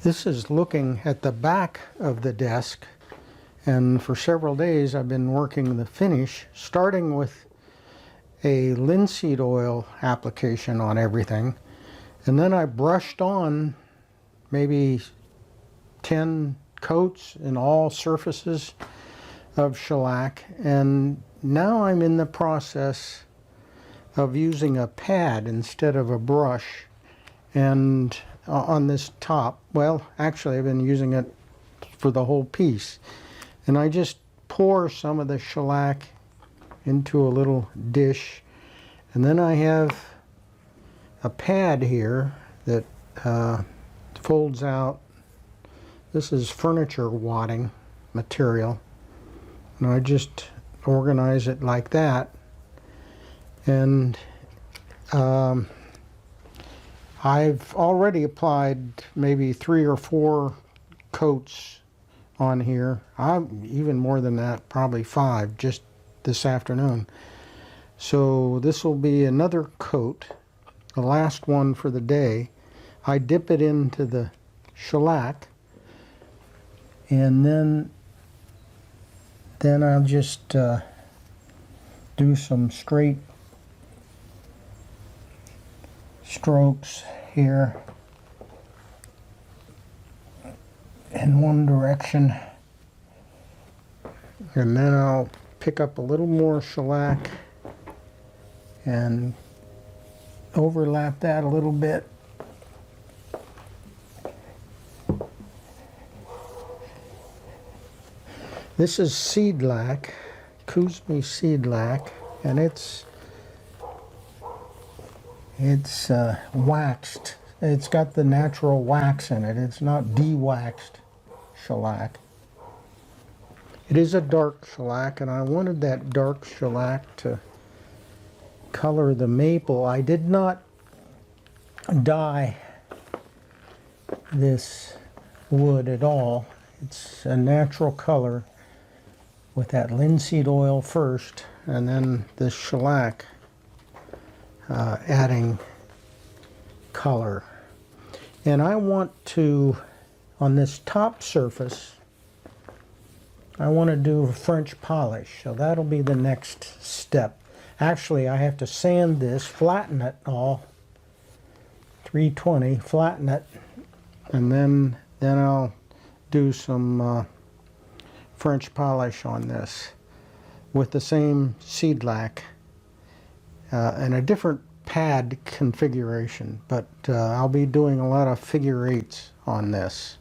This is looking at the back of the desk, and for several days I've been working the finish, starting with a linseed oil application on everything, and then I brushed on maybe 10 coats in all surfaces of shellac, and now I'm in the process of using a pad instead of a brush, and on this top, well, actually I've been using it for the whole piece, and I just pour some of the shellac into a little dish, and then I have a pad here that folds out. This is furniture wadding material, and I just organize it like that, and I've already applied maybe 3 or 4 coats on here. Even more than that, probably 5 just this afternoon. So this will be another coat, the last one for the day. I dip it into the shellac, and then I'll just do some straight strokes here in one direction, and then I'll pick up a little more shellac and overlap that a little bit. This is Seedlac, Kuzmi Seedlac, and it's waxed. It's got the natural wax in it. It's not de-waxed shellac. It is a dark shellac, and I wanted that dark shellac to color the maple. I did not dye this wood at all. It's a natural color with that linseed oil first, and then this shellac adding color. And I want to, on this top surface, I want to do a French polish, so that'll be the next step. Actually, I have to sand this, flatten it all, 320, flatten it, and then I'll do some French polish on this with the same Seedlac and a different pad configuration, but I'll be doing a lot of figure eights on this.